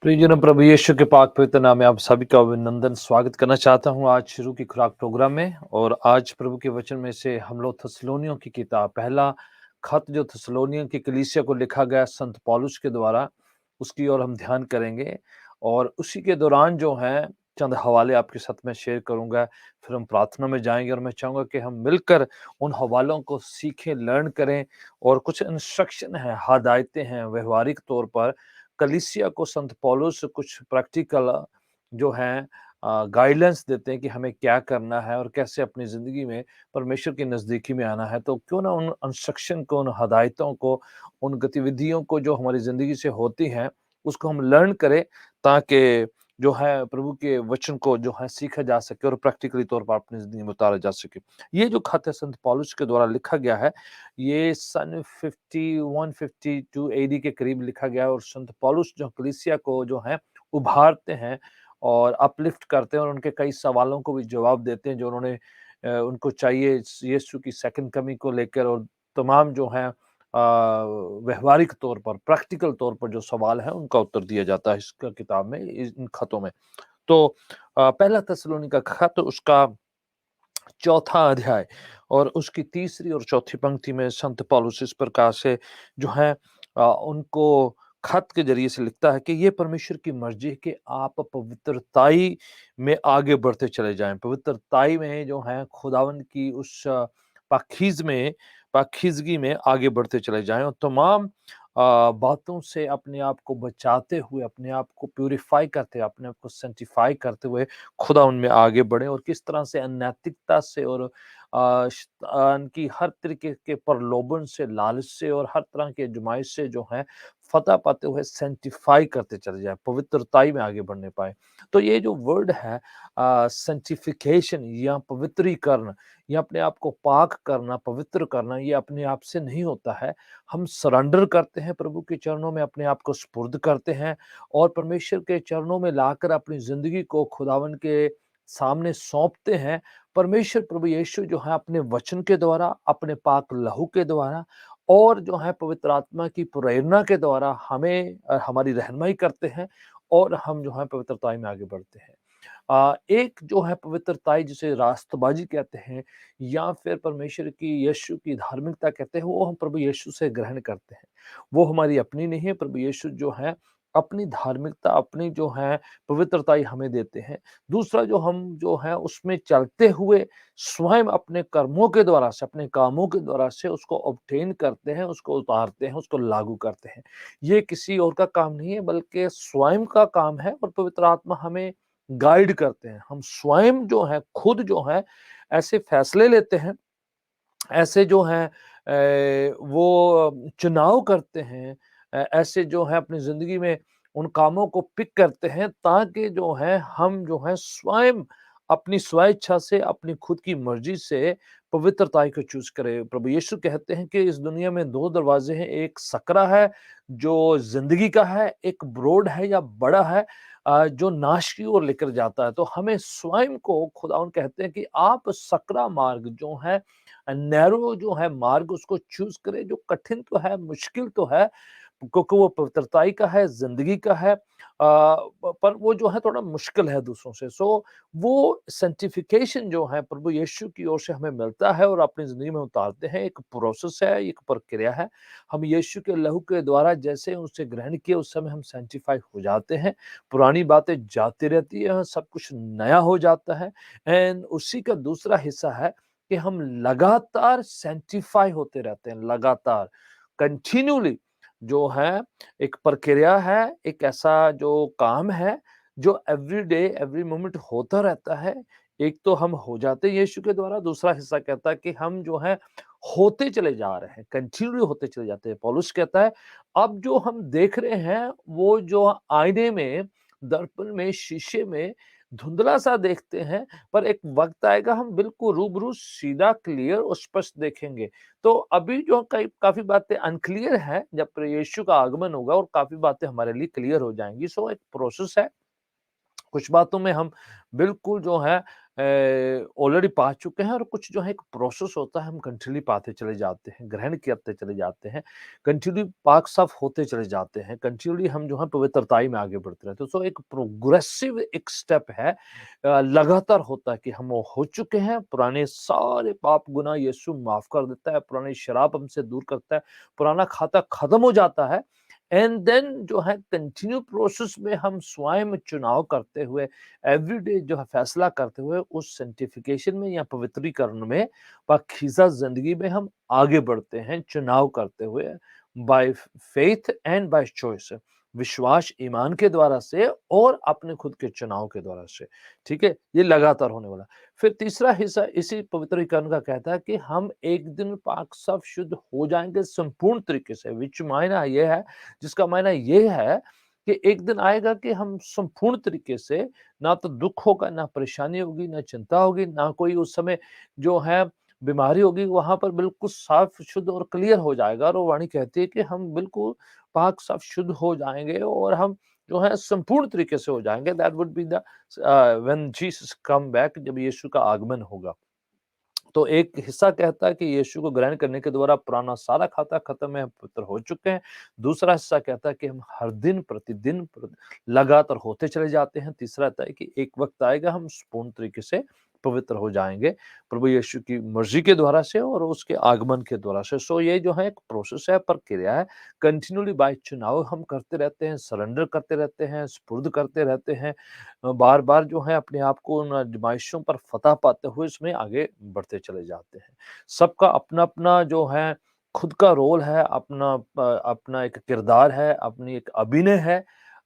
प्रियजनों, प्रभु यीशु के पाक पवित्र नाम में आप सभी का अभिनंदन स्वागत करना चाहता हूँ आज शुरू की खुराक प्रोग्राम में। और आज प्रभु के वचन में से हम लोग थस्सलुनियों की किताब पहला खत जो थस्सलुनियों की कलीसिया को लिखा गया संत पौलुस के द्वारा, उसकी ओर हम ध्यान करेंगे। और उसी के दौरान जो है चंद हवाले आपके साथ में शेयर करूंगा। फिर हम प्रार्थना में जाएंगे और मैं चाहूंगा कि हम मिलकर उन हवालों को सीखें, लर्न करें। और कुछ इंस्ट्रक्शन है, हदायतें हैं व्यवहारिक तौर पर कलीसिया को संत पौलुस कुछ प्रैक्टिकल जो हैं गाइडेंस देते हैं कि हमें क्या करना है और कैसे अपनी ज़िंदगी में परमेश्वर की नज़दीकी में आना है। तो क्यों ना उन इंस्ट्रक्शन को, उन हदायतों को, उन गतिविधियों को जो हमारी ज़िंदगी से होती हैं, उसको हम लर्न करें, ताकि जो है प्रभु के वचन को जो है सीखा जा सके और प्रैक्टिकली तौर पर अपनी ज़िंदगी में उतारा जा सके। ये जो खत है संत पौलुस के द्वारा लिखा गया है, ये सन 51-52 एडी के करीब लिखा गया है। और संत पौलुस जो कलीसिया को जो है उभारते हैं और अपलिफ्ट करते हैं और उनके कई सवालों को भी जवाब देते हैं जो उन्होंने उनको चाहिए यीशु की सेकंड कमिंग को लेकर। और तमाम जो है व्यवहारिक तौर पर, प्रैक्टिकल तौर पर जो सवाल है उनका उत्तर दिया जाता है इस किताब में, इन खतों में। तो पहला थिस्सलुनीका खत उसका चौथा अध्याय और उसकी तीसरी और चौथी पंक्ति में संत पौलुस इस प्रकार से जो है उनको खत के जरिए से लिखता है कि ये परमेश्वर की मर्जी है कि आप पवित्रताई में आगे बढ़ते चले जाएं। पवित्रताई में जो है खुदावन की उस पाकीज़गी में आगे बढ़ते चले जाएं और तमाम बातों से अपने आप को बचाते हुए, अपने आप को प्यूरिफाई करते, अपने आप को सेंटिफाई करते हुए खुदा उनमें आगे बढ़े। और किस तरह से अनैतिकता से और शैतान की हर तरीके के प्रलोभन से, लालच से और हर तरह की आजमाइश से जो है फतह पाते हुए सेंटिफाई करते चले जाए, पवित्रताई में आगे बढ़ने पाए। तो ये जो वर्ड है सेंटिफिकेशन या पवित्रीकरण, या अपने आप को पाक करना, पवित्र करना, ये अपने आप से नहीं होता है। हम सरेंडर करते हैं प्रभु के चरणों में, अपने आप को सुपुर्द करते हैं और परमेश्वर के चरणों में लाकर अपनी ज़िंदगी को खुदावन के सामने सौंपते हैं। परमेश्वर प्रभु यीशु जो है अपने वचन के द्वारा, अपने पाक लहू के द्वारा और जो है पवित्र आत्मा की प्रेरणा के द्वारा हमें हमारी रहनुमाई करते हैं और हम जो है पवित्रताई में आगे बढ़ते हैं। एक जो है पवित्रताई जिसे रास्तबाजी कहते हैं या फिर परमेश्वर की यीशु की धार्मिकता कहते हैं, वो हम प्रभु यीशु से ग्रहण करते हैं। वो हमारी अपनी नहीं है। प्रभु यीशु जो है अपनी धार्मिकता, अपनी जो है पवित्रताई हमें देते हैं। दूसरा जो हम जो है उसमें चलते हुए स्वयं अपने कर्मों के द्वारा से, अपने कामों के द्वारा से उसको ऑब्टेन करते हैं, उसको उतारते हैं, उसको लागू करते हैं। ये किसी और का काम नहीं है बल्कि स्वयं का काम है और पवित्र आत्मा हमें गाइड करते हैं। हम स्वयं जो है, खुद जो है ऐसे फैसले लेते हैं, ऐसे जो हैं वो चुनाव करते हैं, ऐसे जो है अपनी ज़िंदगी में उन कामों को पिक करते हैं ताकि जो है हम जो है स्वयं अपनी स्वेच्छा से, अपनी खुद की मर्ज़ी से पवित्रता को चूज़ करें। प्रभु यीशु कहते हैं कि इस दुनिया में 2 दरवाज़े हैं, एक सकरा है जो ज़िंदगी का है, एक ब्रॉड है या बड़ा है जो नाश की ओर लेकर जाता है। तो हमें स्वयं को खुदावंद कहते हैं कि आप सकरा मार्ग जो है, नैरो जो है मार्ग, उसको चूज़ करें। जो कठिन तो है, मुश्किल तो है, क्योंकि वो पवित्रताई का है, ज़िंदगी का है, पर वो जो है थोड़ा मुश्किल है दूसरों से। सो वो सेंटिफिकेशन जो है प्रभु यीशु की ओर से हमें मिलता है और अपनी ज़िंदगी में उतारते हैं। एक प्रोसेस है, एक प्रक्रिया है। हम यीशु के लहू के द्वारा जैसे उसे ग्रहण किए, उस समय हम सेंटिफाई हो जाते हैं। पुरानी बातें जाती रहती हैं, सब कुछ नया हो जाता है। एंड उसी का दूसरा हिस्सा है कि हम लगातार सेंटिफाई होते रहते हैं, लगातार, कंटिन्यूअली जो है एक प्रक्रिया है, एक ऐसा जो काम है जो एवरी डे, एवरी मोमेंट होता रहता है। एक तो हम हो जाते हैं यीशु के द्वारा, दूसरा हिस्सा कहता है कि हम जो है होते चले जा रहे हैं, कंटिन्यू होते चले जाते हैं। पौलुस कहता है, अब जो हम देख रहे हैं वो जो आईने में, दर्पण में, शीशे में धुंधला-सा देखते हैं, पर एक वक़्त आएगा हम बिल्कुल रूबरू, सीधा, क्लियर और स्पष्ट देखेंगे। तो अभी जो कई काफ़ी बातें अनक्लियर हैं, जब प्रभु यीशु का आगमन होगा और काफ़ी बातें हमारे लिए क्लियर हो जाएँगी। सो एक प्रोसेस है कुछ बातों में हम बिल्कुल जो है ऑलरेडी पा चुके हैं और कुछ जो है एक प्रोसेस होता है, हम कंटिन्यूअली पाते चले जाते हैं, ग्रहण करते चले जाते हैं, कंटिन्यूअली पाक साफ होते चले जाते हैं, कंटिन्यूअली हम जो है पवित्रताई में आगे बढ़ते रहते हैं। सो एक प्रोग्रेसिव एक स्टेप है, लगातार होता है कि हम वो हो चुके हैं, पुराने सारे पाप गुनाह यीशु माफ़ कर देता है, पुरानी शराब हमसे दूर करता है, पुराना खाता खत्म हो जाता है। एंड देन जो है कंटिन्यू प्रोसेस में हम स्वयं चुनाव करते हुए एवरीडे जो है फैसला करते हुए उस सेंटिफिकेशन में या पवित्रीकरण में पाकीज़ा ज़िंदगी में हम आगे बढ़ते हैं, चुनाव करते हुए by faith and by choice. विश्वास ईमान के द्वारा से और अपने खुद के चुनाव के द्वारा से, ठीक है? ये लगातार होने वाला। फिर तीसरा हिस्सा इसी पवित्रीकरण का कहता है कि हम एक दिन पाक साफ शुद्ध हो जाएँगे संपूर्ण तरीके से, विच मायना ये है जिसका मायना ये है कि एक दिन आएगा कि हम संपूर्ण तरीके से ना तो दुःख होगा, ना परेशानी होगी, ना चिंता होगी, ना कोई उस समय जो है बीमारी होगी, वहाँ पर बिल्कुल साफ, शुद्ध और क्लियर हो जाएगा और वो वाणी कहती है कि हम बिल्कुल पाक साफ शुद्ध हो जाएँगे और हम जो है संपूर्ण तरीके से हो जाएँगे। That would be the when Jesus come back, जब यीशु का आगमन होगा। तो एक हिस्सा कहता है कि यीशु को ग्रहण करने के द्वारा पुराना सारा खाता खत्म है, पवित्र हो चुके हैं। दूसरा हिस्सा कहता है कि हम हर दिन प्रतिदिन लगातार होते चले जाते हैं। तीसरा आता है कि एक वक्त आएगा हम पूर्ण तरीके से पवित्र हो जाएंगे प्रभु यीशु की मर्जी के द्वारा से और उसके आगमन के द्वारा से। सो ये जो है एक प्रोसेस है, प्रक्रिया है। कंटिन्यूली बाय चुनाव हम करते रहते हैं, सरेंडर करते रहते हैं, स्पुर्द करते रहते हैं, बार-बार जो है अपने आप को उन आज़माइशों पर फ़तह पाते हुए इसमें आगे बढ़ते चले जाते हैं। सबका अपना-अपना जो है खुद का रोल है, अपना एक किरदार है, अपनी एक अभिनय है,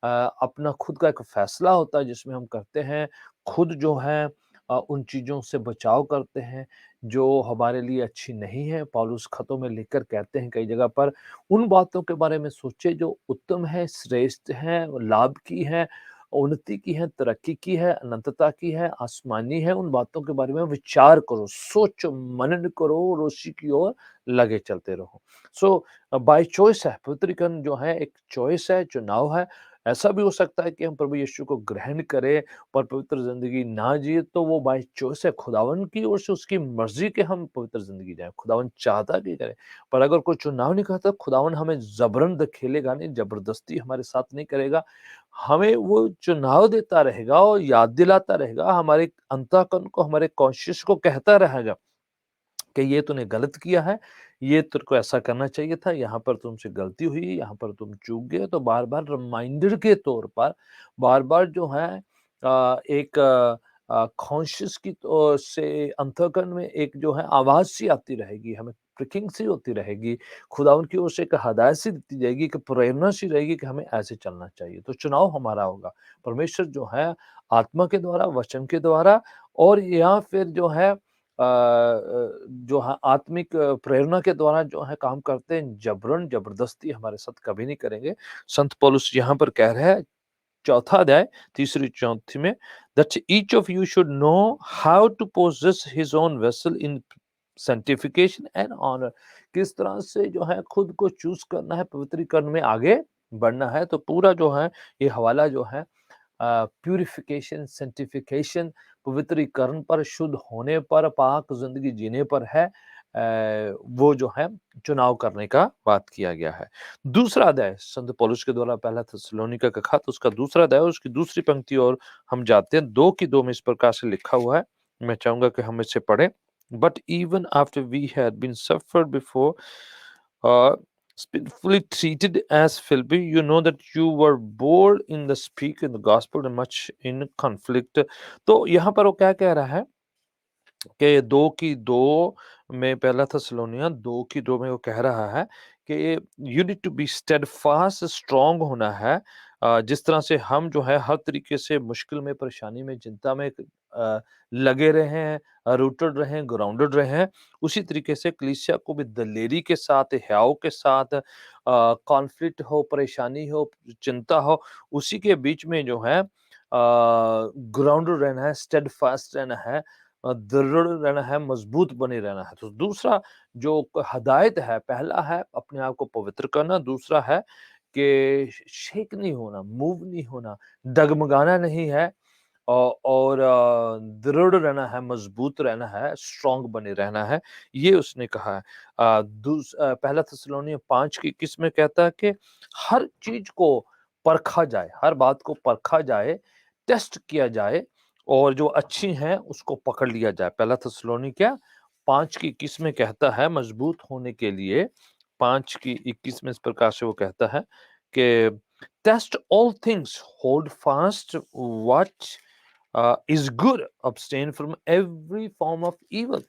अपना खुद का एक फ़ैसला होता है जिसमें हम करते हैं। खुद जो है उन चीज़ों से बचाव करते हैं जो हमारे लिए अच्छी नहीं है। पौलुस ख़तों में लिखकर कहते हैं कई जगह पर, उन बातों के बारे में सोचें जो उत्तम है, श्रेष्ठ है, लाभ की है, उन्नति की है, तरक्की की है, अनंतता की है, आसमानी है, उन बातों के बारे में विचार करो, सोचो, मनन करो और उसी की ओर लगे चलते रहो। सो बाय चॉइस है, पवित्रीकरण जो है एक चॉइस है, चुनाव है। ऐसा भी हो सकता है कि हम प्रभु यीशु को ग्रहण करें पर पवित्र ज़िंदगी ना जिए, तो वो बाय चॉइस है, खुदावन की ओर से उसकी मर्ज़ी के हम पवित्र ज़िंदगी जिएँ। खुदावन चाहता कि करें, पर अगर कोई चुनाव नहीं करता, खुदावन हमें ज़बरन धकेलेगा नहीं, ज़बरदस्ती हमारे साथ नहीं करेगा। हमें वो चुनाव देता रहेगा और याद दिलाता रहेगा, हमारे अंतःकरण को, हमारे कॉन्शियस को कहता रहेगा कि ये तूने गलत किया है, ये तेरे को ऐसा करना चाहिए था, यहाँ पर तुमसे गलती हुई, यहाँ पर तुम चूक गए। तो बार-बार रिमाइंडर के तौर पर, बार-बार जो है एक कॉन्शियस की से अंतःकरण में एक जो है आवाज़ सी आती रहेगी, हमें प्रिकिंग सी होती रहेगी, खुदावंद की ओर से एक हदायत सी दी जाएगी, एक प्रेरणा सी रहेगी कि हमें ऐसे चलना चाहिए। तो चुनाव हमारा होगा। परमेश्वर जो है आत्मा के द्वारा, वचन के द्वारा और या फिर जो है जो है आत्मिक प्रेरणा के द्वारा जो है काम करते हैं, जबरन ज़बरदस्ती हमारे साथ कभी नहीं करेंगे। संत पौलुस यहाँ पर कह रहे हैं, चौथा अध्याय तीसरी चौथी में, that each of you should know how to possess his own vessel in sanctification and honour. किस तरह से जो है खुद को चूज़ करना है, पवित्रीकरण में आगे बढ़ना है। तो पूरा जो है ये हवाला जो है प्यूरिफिकेशन, सैंक्टिफिकेशन, पवित्रीकरण पर, शुद्ध होने पर, पाक ज़िंदगी जीने पर है। वो जो है चुनाव करने का बात किया गया है। दूसरा अध्याय संत पौलुस के द्वारा पहला थिस्सलुनीका का खत, उसका दूसरा अध्याय, उसकी दूसरी पंक्ति और हम जाते हैं। 2 की 2 में इस प्रकार से लिखा हुआ है। मैं चाहूँगा कि हम इसे पढ़ें। But even after we had been suffered before spitefully treated as filthy, you know that you were bold in the speak in the gospel and much in conflict। तो यहाँ पर वो क्या कह रहा है कि 2 की 2 में, पहला थिस्सलुनीया 2 की 2 में वो कह रहा है कि you need to be steadfast, strong होना है। जिस तरह से हम जो है हर तरीके से मुश्किल में, परेशानी में, चिंता में लगे रहे हैं, रूटेड रहे हैं, ग्राउंडेड रहे हैं, उसी तरीके से कलीसिया को भी दलेरी के साथ, हयाव के साथ, कॉन्फ्लिक्ट हो, परेशानी हो, चिंता हो, उसी के बीच में जो है ग्राउंडेड रहना है, स्टेडफास्ट रहना है, दृढ़ रहना है, मजबूत बने रहना है। तो दूसरा जो हदायत है, पहला है अपने आप को पवित्र करना, दूसरा है कि शेक नहीं होना, मूव नहीं होना, डगमगाना नहीं है, और दृढ़ रहना है, मजबूत रहना है, स्ट्रॉन्ग बने रहना है, ये उसने कहा है। पहला थिस्सलुनीय 5 की 21 में कहता है कि हर चीज को परखा जाए, हर बात को परखा जाए, टेस्ट किया जाए और जो अच्छी हैं उसको पकड़ लिया जाए। पहला थिस्सलुनीय 5 की 21 में कहता है मजबूत होने के लिए, 5 की 21 में इस प्रकार से वो कहता है कि test all things, hold fast what is good, abstain from every form of evil।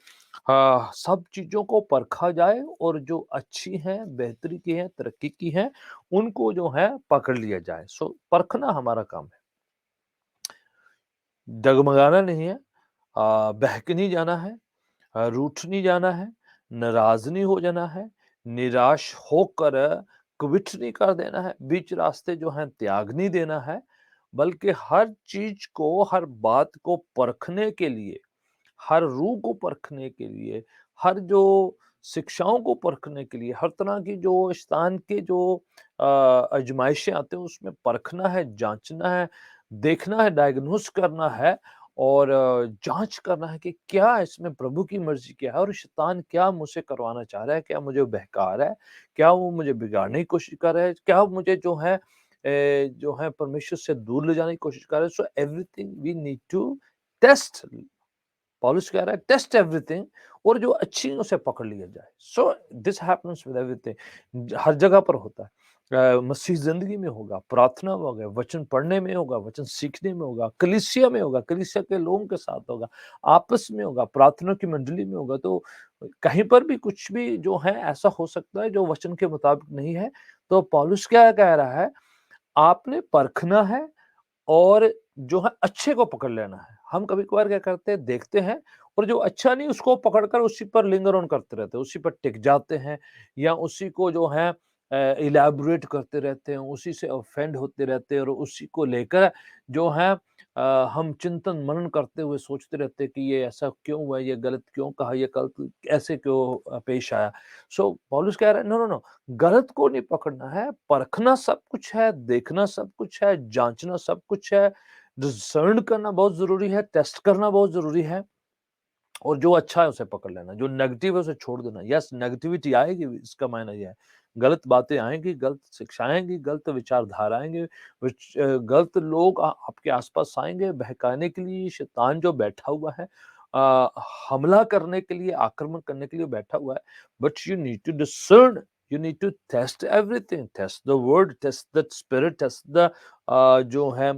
सब चीजों को परखा जाए और जो अच्छी हैं, बेहतरी की हैं, तरक्की की हैं, उनको जो है पकड़ लिया जाए। सो परखना हमारा काम है, डगमगाना नहीं है, बहक नहीं जाना है, रूठ नहीं जाना है, नाराज नहीं हो जाना है, निराश होकर क्विट नहीं कर देना है, बीच रास्ते जो है त्याग नहीं देना है, बल्कि हर चीज को, हर बात को परखने के लिए, हर रूह को परखने के लिए, हर जो शिक्षाओं को परखने के लिए, हर तरह की जो शैतान के जो आज़माइशें आते हैं उसमें परखना है, जाँचना है, देखना है, डायग्नोस करना है और जाँच करना है कि क्या इसमें प्रभु की मर्ज़ी क्या है और शैतान क्या मुझसे करवाना चाह रहा है? क्या मुझे बहका रहा है? क्या वो मुझे बिगाड़ने की कोशिश कर रहा है? क्या मुझे जो है परमेश्वर से दूर ले जाने की कोशिश कर रहा है? So everything we need to test. पॉलुस कह रहा है टेस्ट एवरीथिंग और जो अच्छी है उसे पकड़ लिया जाए। So this happens with everything, हर जगह पर होता है। मसीह जिंदगी में होगा, प्रार्थना में होगा, वचन पढ़ने में होगा, वचन सीखने में होगा, कलीसिया में होगा, कलीसिया के लोगों के साथ होगा, आपस में होगा, प्रार्थना की मंडली में होगा। तो कहीं पर भी कुछ भी जो है ऐसा हो सकता है जो वचन के मुताबिक नहीं है। तो पॉलुस क्या कह रहा है, आपने परखना है और जो है अच्छे को पकड़ लेना है। हम कभी-कभार क्या करते हैं, देखते हैं और जो अच्छा नहीं उसको पकड़कर उसी पर लिंगर ऑन करते रहते हैं, उसी पर टिक जाते हैं या उसी को जो है इलैबोरेट करते रहते हैं, उसी से ऑफेंड होते रहते हैं और उसी को लेकर जो है हम चिंतन मनन करते हुए सोचते रहते हैं कि ये ऐसा क्यों हुआ, ये गलत क्यों कहा, ये गलत ऐसे क्यों पेश आया। सो पौलुस कह रहा है नो, नो, नो, गलत को नहीं पकड़ना है, परखना सब कुछ है, देखना सब कुछ है, जाँचना सब कुछ है, डिसर्न करना बहुत ज़रूरी है, टेस्ट करना बहुत ज़रूरी है और जो अच्छा है उसे पकड़ लेना, जो नेगेटिव है उसे छोड़ देना। यस, नेगेटिविटी आएगी, इसका मायना ये है। गलत बातें आएँगी, गलत शिक्षाएँ आएँगी, गलत विचारधारा आएँगे, गलत लोग आपके आस-पास आएँगे बहकाने के लिए, शैतान जो बैठा हुआ है हमला करने के लिए, आक्रमण करने के लिए बैठा हुआ है। But you need to discern, you need to test everything, test the word, test the spirit, test the जो है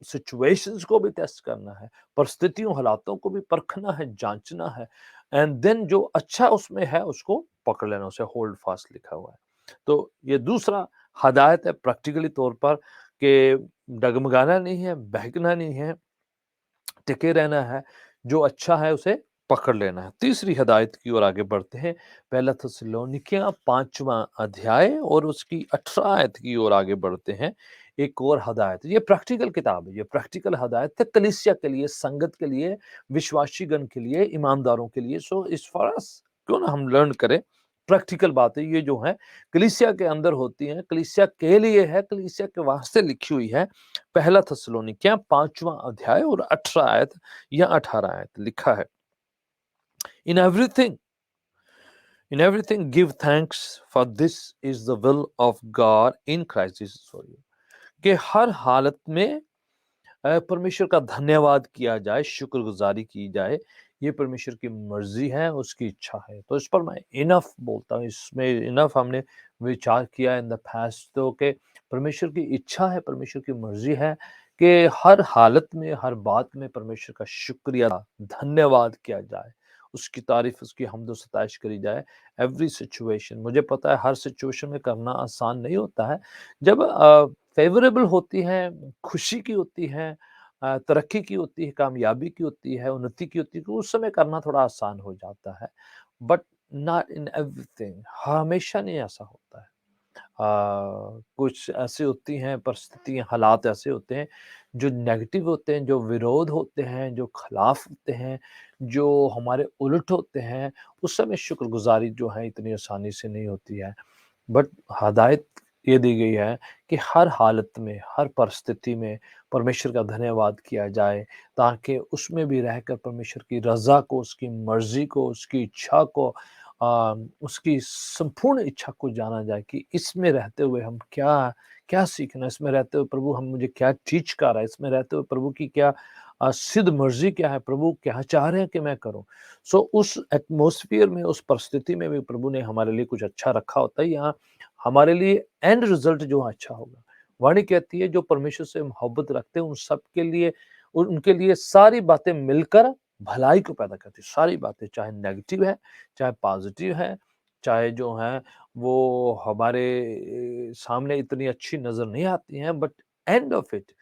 सिचुएशंस को भी टेस्ट करना है। परिस्थितियों, हालातों को भी परखना है, जाँचना है एंड देन जो अच्छा उसमें है उसको पकड़ लेना, उसे होल्ड फास्ट लिखा हुआ है। तो ये दूसरा हदायत है प्रैक्टिकली तौर पर कि डगमगाना नहीं है, बहकना नहीं है, टिके रहना है, जो अच्छा है उसे पकड़ लेना है। तीसरी हिदायत की ओर आगे बढ़ते हैं। पहला थिस्सलुनीकियों 5वां अध्याय और उसकी 18 आयत की ओर आगे बढ़ते हैं। एक और हदायत, ये प्रैक्टिकल किताब है, ये प्रैक्टिकल हदायत है कलीसिया के लिए, संगत के लिए, विश्वासीगण के लिए, ईमानदारों के लिए। सो इस फॉर अस क्यों ना हम लर्न करें प्रैक्टिकल बातें ये जो हैं कलीसिया के अंदर होती हैं, कलीसिया के लिए है, कलीसिया के वास्ते लिखी हुई है। पहला थिस्सलुनीकियों 5वां अध्याय और 18 आयत या 18 आयत लिखा है। In everything in everything give thanks for this is the will of God in Christ Jesus for you, कि हर हालत में परमेश्वर का धन्यवाद किया जाए, शुक्रगुजारी की जाए। ये परमेश्वर की मर्जी है, उसकी इच्छा है। तो इस पर मैं इनफ बोलता हूँ, इसमें इनफ हमने विचार किया इन द पास्ट, तो कि परमेश्वर की इच्छा है, परमेश्वर की मर्जी है कि हर हालत में, हर बात में परमेश्वर का शुक्रिया, धन्यवाद किया जाए, उसकी तारीफ, उसकी हम्द और सताइश करी जाए। एवरी सिचुएशन, मुझे पता है हर सिचुएशन में करना आसान नहीं होता है। जब फेवरेबल होती है, खुशी की होती है, तरक्की की होती है, कामयाबी की होती है, उन्नति की होती है, तो उस समय करना थोड़ा आसान हो जाता है। बट नॉट इन एवरीथिंग, हमेशा नहीं ऐसा होता है। कुछ ऐसी होती हैं परिस्थितियाँ, हालात ऐसे होते हैं जो नेगेटिव होते हैं, जो विरोध होते हैं, जो खिलाफ होते हैं, जो हमारे उलट होते हैं, उस समय शुक्रगुज़ारी जो है इतनी आसानी से नहीं होती है। बट हदायत ये दी गई है कि हर हालत में, हर परिस्थिति में परमेश्वर का धन्यवाद किया जाए, ताकि उसमें भी रहकर परमेश्वर की रज़ा को, उसकी मर्ज़ी को, उसकी इच्छा को उसकी संपूर्ण इच्छा को जाना जाए कि इसमें रहते हुए हम क्या क्या सीखना है, इसमें रहते हुए प्रभु हम मुझे क्या टीच कर रहा है, इसमें रहते हुए प्रभु की क्या सिद्ध मर्ज़ी क्या है, प्रभु क्या चाह रहे हैं कि मैं करूँ। सो उस एटमॉस्फियर में, उस परिस्थिति में भी प्रभु ने हमारे लिए कुछ अच्छा रखा होता है। यहाँ हमारे लिए एंड रिजल्ट जो अच्छा होगा। वाणी कहती है जो परमेश्वर से मोहब्बत रखते हैं उन सब के लिए उनके लिए सारी बातें मिलकर भलाई को पैदा करती है। सारी बातें चाहे नेगेटिव है, चाहे पॉजिटिव है, चाहे जो है वो हमारे सामने इतनी अच्छी नज़र नहीं आती हैं, बट एंड ऑफ इट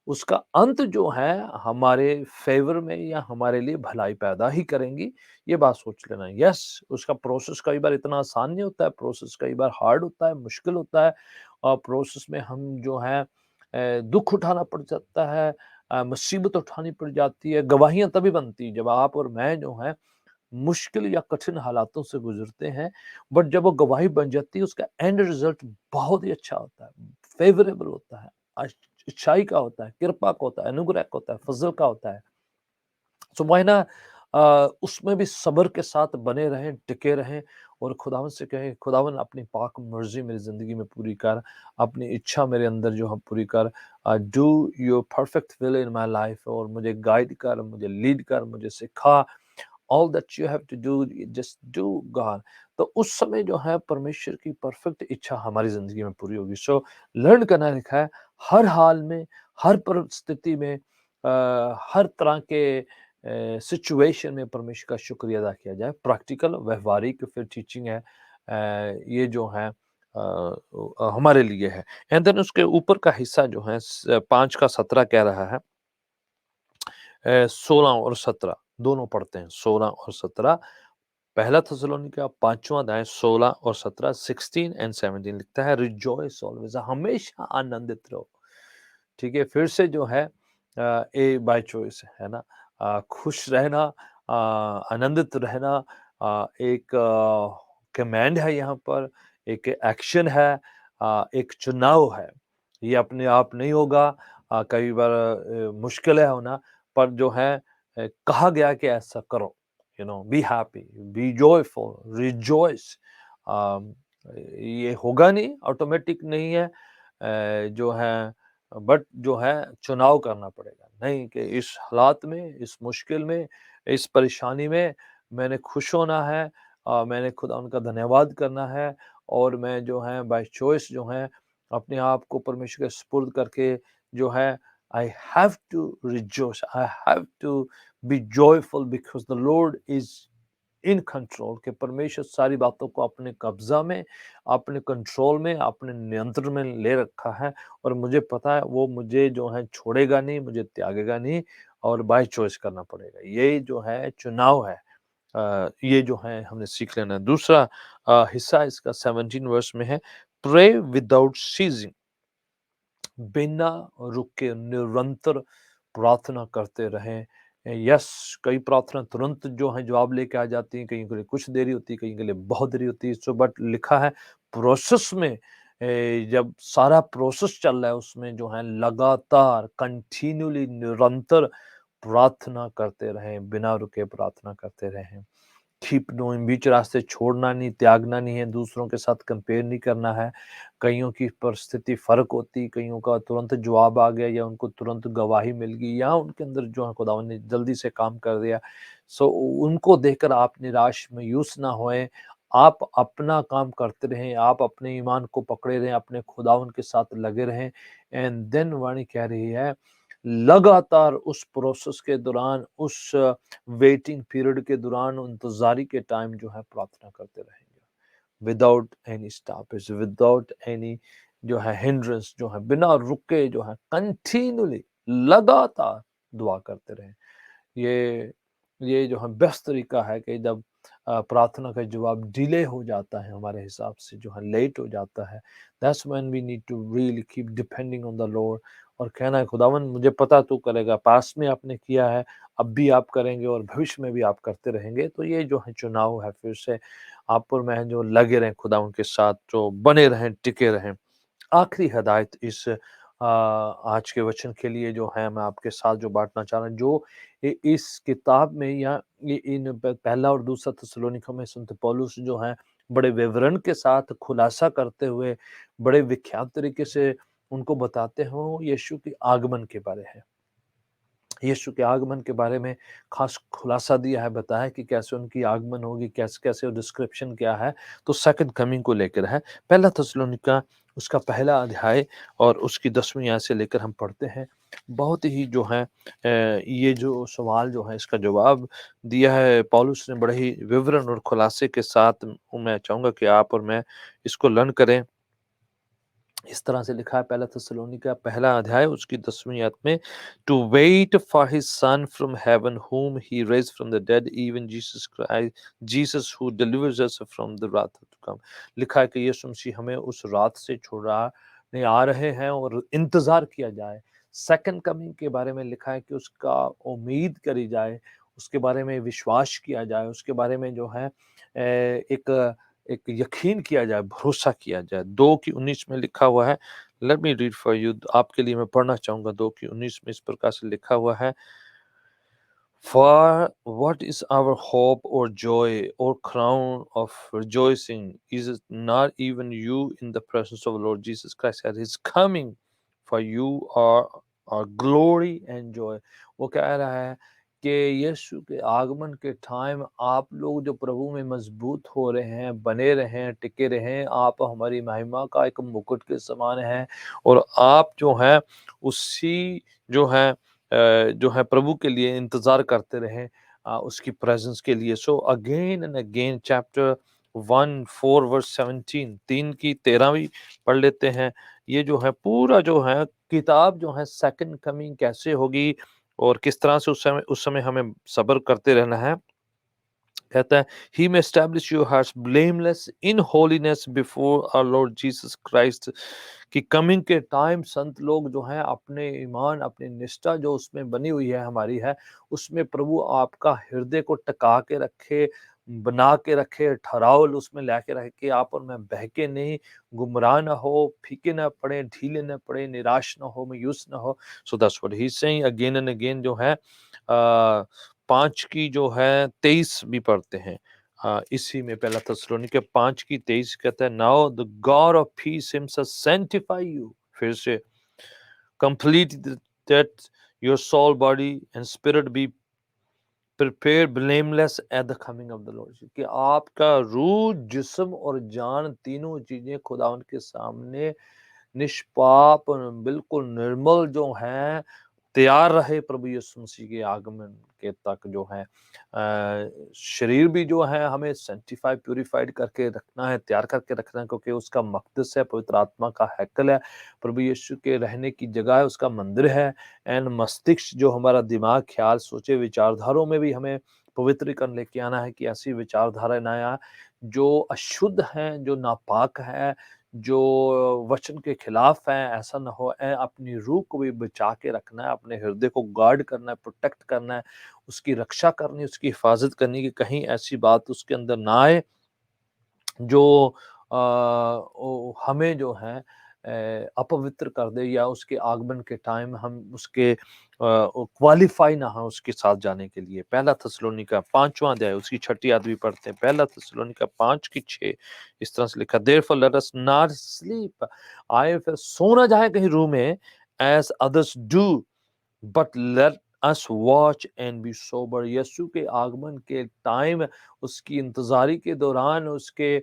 उसका अंत जो है हमारे फ़ेवर में या हमारे लिए भलाई पैदा ही करेंगी, ये बात सोच लेना। यस, उसका प्रोसेस कई बार इतना आसान नहीं होता है, प्रोसेस कई बार हार्ड होता है, मुश्किल होता है और प्रोसेस में हम जो है दुःख उठाना पड़ जाता है, मुसीबत उठानी पड़ जाती है, गवाहियाँ तभी बनती हैं जब आप और मैं जो हैं मुश्किल या कठिन हालातों से गुज़रते हैं, बट जब वो गवाही बन जाती है उसका एंड रिज़ल्ट बहुत ही अच्छा होता है, फ़ेवरेबल होता है, अच्छाई का होता है, कृपा का होता है, अनुग्रह का होता है, फ़ज़ल का होता है। सो वही ना उसमें भी सब्र के साथ बने रहें, टिके रहें और खुदावंद से कहें, खुदावंद अपनी पाक मर्ज़ी मेरी ज़िंदगी में पूरी कर, अपनी इच्छा मेरे अंदर जो है पूरी कर। Do your perfect will in my life और मुझे गाइड कर, मुझे लीड कर, मुझे सिखा। All that you have to do just do God. तो उस समय जो है परमेश्वर की परफेक्ट इच्छा हमारी ज़िंदगी में पूरी होगी। सो लर्न करना लिखा है हर हाल में, हर परिस्थिति में हर तरह के सिचुएशन में परमेश्वर का शुक्रिया अदा किया जाए। प्रैक्टिकल, व्यावहारिक फिर टीचिंग है ये जो है हमारे लिए है। एंड देन उसके ऊपर का हिस्सा जो है 5 का 17 कह रहा है 16 और 17 दोनों पढ़ते हैं 16 और 17 पहला थिस्सलुनीके 5वां अध्याय 16 और 17 16 एंड 17 लिखता है रिजॉइस ऑलवेज हमेशा आनंदित रहो। ठीक है? फिर से जो है ए बाय चॉइस है ना? खुश रहना आनंदित रहना एक कमांड है यहाँ पर, एक एक्शन है एक चुनाव है। ये अपने आप नहीं होगा कई बार मुश्किल है होना पर जो है कहा गया कि ऐसा करो। You know be happy, be joyful, rejoice ये होगा नहीं, ऑटोमेटिक नहीं है जो है बट जो है चुनाव करना पड़ेगा। नहीं कि इस हालात में, इस मुश्किल में, इस परेशानी में मैंने खुश होना है मैंने खुदा उनका धन्यवाद करना है और मैं जो है बाय चॉइस जो है अपने आप को परमेश्वर के सुपुर्द करके जो है I have to rejoice, I have to be joyful because the Lord is in control कि परमेश्वर सारी बातों को अपने कब्जा में, अपने कंट्रोल में, अपने नियंत्रण में ले रखा है और मुझे पता है वो मुझे जो है छोड़ेगा नहीं, मुझे त्यागेगा नहीं और बाय चॉइस करना पड़ेगा। ये जो है चुनाव है ये जो है हमने सीख लेना है। दूसरा हिस्सा इसका 17 वर्स में है प्रे विदाउट सीजिंग बिना रुके निरंतर प्रार्थना करते रहें। यस, कई प्रार्थना तुरंत जो है जवाब लेके आ जाती हैं, कहीं के लिए कुछ देरी होती है, कहीं के लिए बहुत देरी होती है। सो बट लिखा है प्रोसेस में जब सारा प्रोसेस चल रहा है उसमें जो है लगातार कंटिन्यूअली निरंतर प्रार्थना करते रहें, बिना रुके प्रार्थना करते रहें। कीप डूइंग बीच रास्ते छोड़ना नहीं, त्यागना नहीं है, दूसरों के साथ कंपेयर नहीं करना है। कइयों की परिस्थिति फ़र्क होती, कइयों का तुरंत जवाब आ गया या उनको तुरंत गवाही मिल गई या उनके अंदर जो है खुदावंद ने जल्दी से काम कर दिया। सो उनको देखकर आप निराश, मायूस ना होएँ। आप अपना काम करते रहें, आप अपने ईमान को पकड़े रहें, अपने खुदावंद के साथ लगे रहें एंड देन वाणी कह रही है, लगातार उस प्रोसेस के दौरान, उस वेटिंग पीरियड के दौरान, इंतज़ारी के टाइम जो है प्रार्थना करते रहेंगे। Without any stoppage, without any जो है हिंड्रेंस जो है बिना रुके जो है कंटिन्यूअली लगातार दुआ करते रहें। ये ये जो है बेस्ट तरीका है कि जब प्रार्थना का जवाब डिले हो जाता है हमारे हिसाब से जो है लेट हो जाता है that's when we need to really keep depending on the Lord और कहना है खुदावन मुझे पता तू करेगा पास्ट में आपने किया है अब भी आप करेंगे और भविष्य में भी आप करते रहेंगे तो ये जो है चुनाव है फिर से आप और मैं जो लगे रहें खुदावन के साथ जो बने रहें टिके रहें आखिरी हिदायत इस आज के वचन के लिए जो है मैं आपके साथ जो बाँटना चाह रहा हूँ, जो इस किताब में या इन पहला और दूसरा थिस्सलुनीका में संत पौलुस जो हैं बड़े विवरण के साथ खुलासा करते हुए, बड़े विख्यात तरीके से उनको बताते हैं, वो यीशु के आगमन के बारे है। यीशु के आगमन के बारे में खास खुलासा दिया है, बताया है कि कैसे उनकी आगमन होगी, कैसे-कैसे डिस्क्रिप्शन क्या है, तो सेकंड कमिंग को लेकर है। पहला थिस्सलुनीका उसका पहला अध्याय और उसकी 10वीं आयत से लेकर हम पढ़ते हैं। बहुत ही जो है ये जो सवाल जो है इसका जवाब दिया है पौलुस ने बड़े ही विवरण और खुलासे के साथ। मैं चाहूँगा कि आप और मैं इसको लर्न करें। इस तरह से लिखा है पहला थिस्सलुनीका पहला अध्याय उसकी 10वीं आयत में, to wait for his son from heaven whom he raised from the dead even Jesus who delivers us from the wrath to come. लिखा है कि यीशु मसीह हमें उस रात से छुड़ाने आ रहे हैं और इंतजार किया जाए। सेकंड कमिंग के बारे में लिखा है कि उसका उम्मीद करी जाए, उसके बारे में विश्वास किया जाए, उसके बारे में जो है एक एक यकीन किया जाए, भरोसा किया जाए। 2 की 19 में लिखा हुआ है, let me read for you, आपके लिए मैं पढ़ना चाहूँगा। 2 की 19 में इस प्रकार से लिखा हुआ है, For what is our hope or joy or crown of rejoicing? Is it not even you in the presence of Lord Jesus Christ at his coming? For you are our glory and joy. वो कह रहा है कि यीशु के आगमन के time आप लोग जो प्रभु में मजबूत हो रहे हैं, बने रहें, टिके रहें, आप हमारी महिमा का एक मुकुट के समान हैं और आप जो हैं उसी जो है जो है प्रभु के लिए इंतज़ार करते रहें, उसकी प्रेज़ेंस के लिए। So again and again chapter 1 4 verse 17 3 की 13वीं पढ़ लेते हैं। ये जो है पूरा जो है किताब जो है सेकंड कमिंग कैसे होगी और किस तरह से उस समय हमें सब्र करते रहना है। कहता है, ही may establish your hearts blameless in holiness before our Lord Jesus Christ। कि कमिंग के टाइम संत लोग जो हैं अपने ईमान, अपनी निष्ठा जो उसमें बनी हुई है हमारी है, उसमें प्रभु आपका हृदय को टिका के रखे, बना के रखे, ठहराव उसमें लाके रखे कि आप और मैं बहके नहीं, गुमराह ना हो, फीके ना पड़े, ढीले ना पड़े, निराश ना हो, मायूस ना हो। So that's what he is saying again and again जो है 5 की जो है 23 भी पढ़ते हैं। इसी में पहला थिस्सलुनीके 5 की 23 कहता है, now the God of peace himself sanctify you, फिर से complete that your soul body and spirit be prepare blameless at the coming of the Lord. कि आपका रूह, जिस्म और जान तीनों चीजें खुदावंद के सामने निष्पाप, बिल्कुल निर्मल जो हैं, तैयार रहे प्रभु यीशु मसीह के आगमन के तक जो है। शरीर भी जो है हमें सैंक्टिफाई प्यूरिफाइड करके रखना है, तैयार करके रखना है, क्योंकि उसका मक़दस है, पवित्र आत्मा का हैकल है, प्रभु यीशु के रहने की जगह है, उसका मंदिर है। एंड मस्तिष्क जो हमारा दिमाग, ख्याल, सोचे, विचारधाराओं में भी हमें पवित्रीकरण लेके आना है कि ऐसी विचारधारा ना आए जो अशुद्ध हैं, जो नापाक है, जो वचन के खिलाफ है, ऐसा ना हो। अपनी रूह को भी बचा के रखना है, अपने हृदय को गार्ड करना है, प्रोटेक्ट करना है, उसकी रक्षा करनी है, उसकी हिफाजत करनी है कि कहीं ऐसी बात उसके अंदर ना आए जो हमें जो है अपवित्र कर दे या उसके आगमन के टाइम हम उसके क्वालिफाई ना हो उसके साथ जाने के लिए। पहला थिस्सलुनीका 5वां अध्याय उसकी 6ठी आयत भी पढ़ते हैं। पहला थिस्सलुनीका 5 की 6 इस तरह से लिखा, therefore let us not sleep, आए फिर सो ना जाए कहीं रूह में, as others do, but let us watch and be sober. यीशु के आगमन के टाइम, उसकी इंतजारी के दौरान, उसके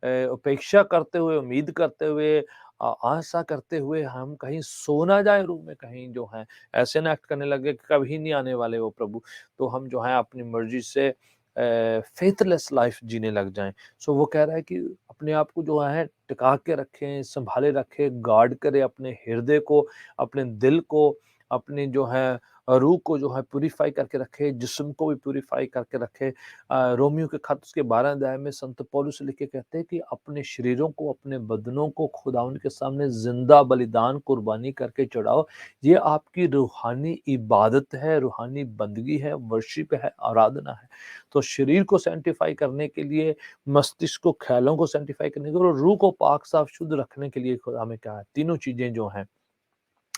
अपेक्षा करते हुए, उम्मीद करते हुए, आशा करते हुए हम कहीं सो ना जाए रूम में, कहीं जो है ऐसे ना एक्ट करने लगे कि कभी नहीं आने वाले वो प्रभु, तो हम जो है अपनी मर्जी से फेथलेस लाइफ जीने लग जाएं। सो वो कह रहा है कि अपने आप को जो है टिका के रखें, संभाले रखें, गार्ड करें अपने हृदय को, अपने दिल को, अपनी जो है रूह को जो है प्यूरीफाई करके रखे, जिस्म को भी प्यूरीफाई करके रखे। रोमियो के खत उसके 12 अध्याय में संत पौलुस लिख के कहते हैं कि अपने शरीरों को, अपने बदनों को खुदावन के सामने ज़िंदा बलिदान कुर्बानी करके चढ़ाओ। ये आपकी रूहानी इबादत है, रूहानी बंदगी है, वर्शिप है, आराधना है। तो शरीर को सैंक्टिफ़ाई करने के लिए, मस्तिष्क को, ख़्यालों को सैंक्टिफ़ाई करने के लिए और रूह को पाक साफ शुद्ध रखने के लिए खुदा हमें कहा है। तीनों चीज़ें जो हैं,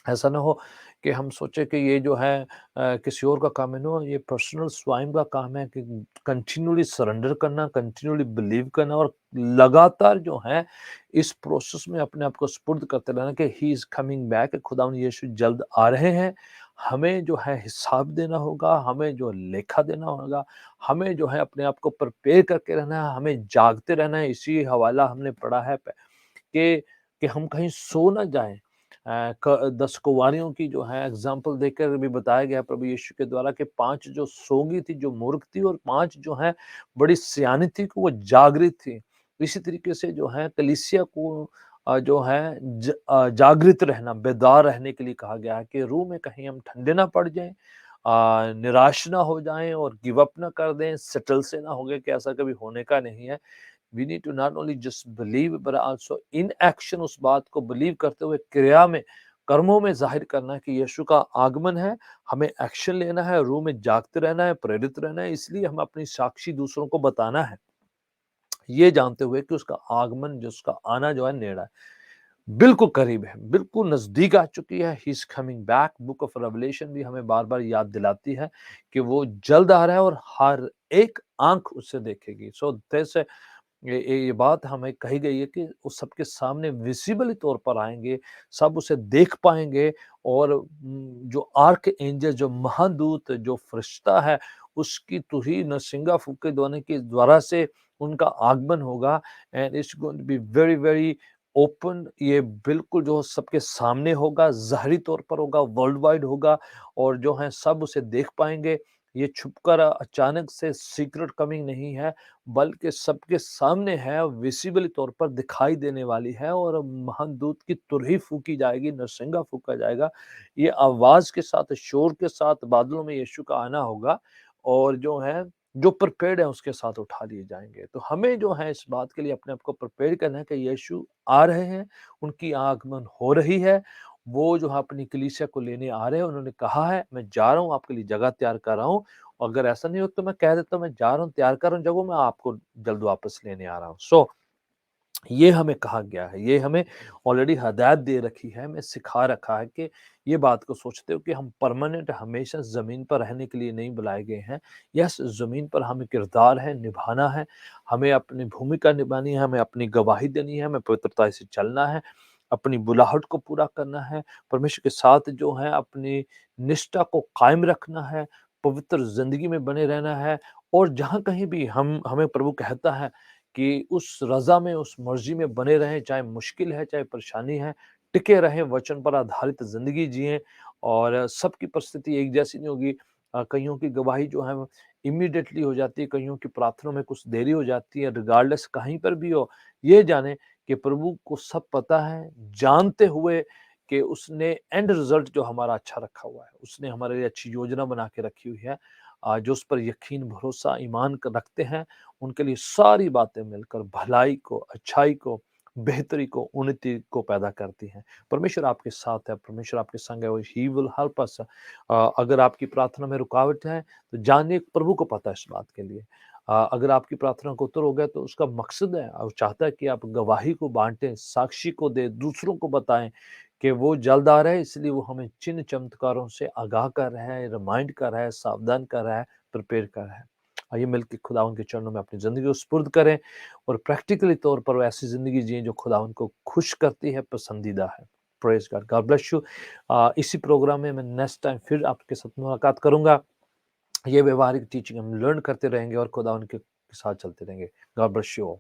ऐसा ना हो कि हम सोचे कि ये जो है किसी और का काम है। नो, ये पर्सनल स्वयं का काम है कि कंटिन्यूअली सरेंडर करना, कंटिन्यूअली बिलीव करना और लगातार जो है इस प्रोसेस में अपने आप को स्पुर्द करते रहना कि ही इज़ कमिंग बैक, खुदावंद यीशु जल्द आ रहे हैं। हमें जो है हिसाब देना होगा, हमें जो लेखा देना होगा, हमें जो है अपने आप को प्रिपेयर करके रहना है, हमें जागते रहना है। इसी हवाला हमने पढ़ा है कि हम कहीं सो ना जाएँ। 10 कुँवारियों की जो है एग्ज़ाम्पल देकर भी बताया गया प्रभु यीशु के द्वारा कि 5 जो सो गई थी, जो मूर्ख थी, और 5 जो हैं बड़ी सयानी थी कि वो जागृत थी। इसी तरीके से जो है कलीसिया को जो है जागृत रहना, बेदार रहने के लिए कहा गया है कि रूह में कहीं हम ठंडे ना पड़ जाएँ, निराश ना हो जाएँ और गिव अप ना कर दें, सेटल से ना हो गए कि ऐसा कभी होने का नहीं है। We need to not only just believe but also in action, उस बात को बिलीव करते हुए क्रिया में, कर्मों में जाहिर करना है कि यीशु का आगमन है। हमें एक्शन लेना है, रूह में जागते रहना है, प्रेरित रहना है। इसलिए हमें अपनी साक्षी दूसरों को बताना है, ये जानते हुए कि उसका आगमन, जो उसका आना जो है नेड़ा है, बिल्कुल करीब है, बिल्कुल नज़दीक आ चुकी है। He is coming back. Book of revelation भी हमें बार-बार याद दिलाती है कि वो जल्द आ रहा है और हर एक आँख उसे देखेगी। सो दिस, ये बात हमें कही गई है कि वो सबके सामने विज़िबली तौर पर आएँगे, सब उसे देख पाएँगे और जो आर्क एंजल, जो महादूत, जो फरिश्ता है, उसकी तुरही नरसिंगा फूँके द्वारा के द्वारा से उनका आगमन होगा। And it's going to be very, very open. ये बिल्कुल जो सबके सामने होगा, ज़ाहिरी तौर पर होगा, वर्ल्ड वाइड होगा और जो है सब उसे देख पाएँगे। ये छुपकर अचानक से सीक्रेट कमिंग नहीं है, बल्कि सबके सामने है, विज़िबली तौर पर दिखाई देने वाली है और महान दूत की तुरही फूँकी जाएगी, नरसिंगा फूँका जाएगा। ये आवाज़ के साथ, शोर के साथ बादलों में यीशु का आना होगा और जो है, जो प्रिपेयर्ड है उसके साथ उठा लिए जाएँगे। तो हमें जो है इस बात के लिए अपने आप को प्रिपेयर करना है कि यीशु आ रहे हैं, उनकी आगमन हो रही है। वो जो है अपनी कलीसिया को लेने आ रहे हैं। उन्होंने कहा है, मैं जा रहा हूँ, आपके लिए जगह तैयार कर रहा हूँ। अगर ऐसा नहीं हो तो मैं कह देता हूँ मैं जा रहा हूँ, तैयार कर रहा हूँ जगह, मैं आपको जल्द वापस लेने आ रहा हूँ। सो ये हमें कहा गया है, ये हमें ऑलरेडी हदायत दे रखी है, हमें सिखा रखा है कि ये बात को सोचते हो कि हम परमानेंट हमेशा ज़मीन पर रहने के लिए नहीं बुलाए गए हैं। यस, ज़मीन पर हमें किरदार है, निभाना है, हमें अपनी भूमिका निभानी है, हमें अपनी गवाही देनी है, हमें पवित्रता से चलना है, अपनी बुलाहट को पूरा करना है, परमेश्वर के साथ जो है अपनी निष्ठा को कायम रखना है, पवित्र ज़िंदगी में बने रहना है और जहाँ कहीं भी हम हमें प्रभु कहता है कि उस रज़ा में, उस मर्ज़ी में बने रहें, चाहे मुश्किल है, चाहे परेशानी है, टिके रहें, वचन पर आधारित ज़िंदगी जिएँ और सबकी परिस्थिति एक जैसी नहीं होगी। कइयों की गवाही जो है इमीडिएटली हो जाती है, कइयों की प्रार्थना में कुछ देरी हो जाती है, रिगार्डलेस कहीं पर भी हो, ये जानें कि प्रभु को सब पता है, जानते हुए कि उसने एंड रिज़ल्ट जो हमारा अच्छा रखा हुआ है, उसने हमारे लिए अच्छी योजना बना के रखी हुई है। जो उस पर यकीन, भरोसा, ईमान क रखते हैं, उनके लिए सारी बातें मिलकर भलाई को, अच्छाई को, बेहतरी को, उन्नति को पैदा करती हैं। परमेश्वर आपके साथ है, परमेश्वर आपके संग है और ही विल हेल्प अस। अगर आपकी प्रार्थना में रुकावट है, तो जानिए प्रभु को पता है इस बात के लिए। अगर आपकी प्रार्थना का उत्तर हो गया तो उसका मकसद है और चाहता है कि आप गवाही को बाँटें, साक्षी को दें, दूसरों को बताएँ कि वो जल्द आ रहा है, इसलिए वो हमें चिन्ह चमत्कारों से आगाह कर रहा है, रिमाइंड कर रहा है, सावधान कर रहा है, प्रिपेयर कर रहा है। आइए मिलके खुदावंद के चरणों में अपनी ज़िंदगी को सुपुर्द करें और प्रैक्टिकली तौर पर वो ऐसी ज़िंदगी जिएँ जो खुदावंद को खुश करती है, पसंदीदा है। Praise God, God bless you. इसी प्रोग्राम में मैं नेक्स्ट टाइम फिर आपके साथ मुलाकात करूँगा। ये व्यावहारिक टीचिंग हम लर्न करते रहेंगे और खुदावंद के साथ चलते रहेंगे। God bless you all.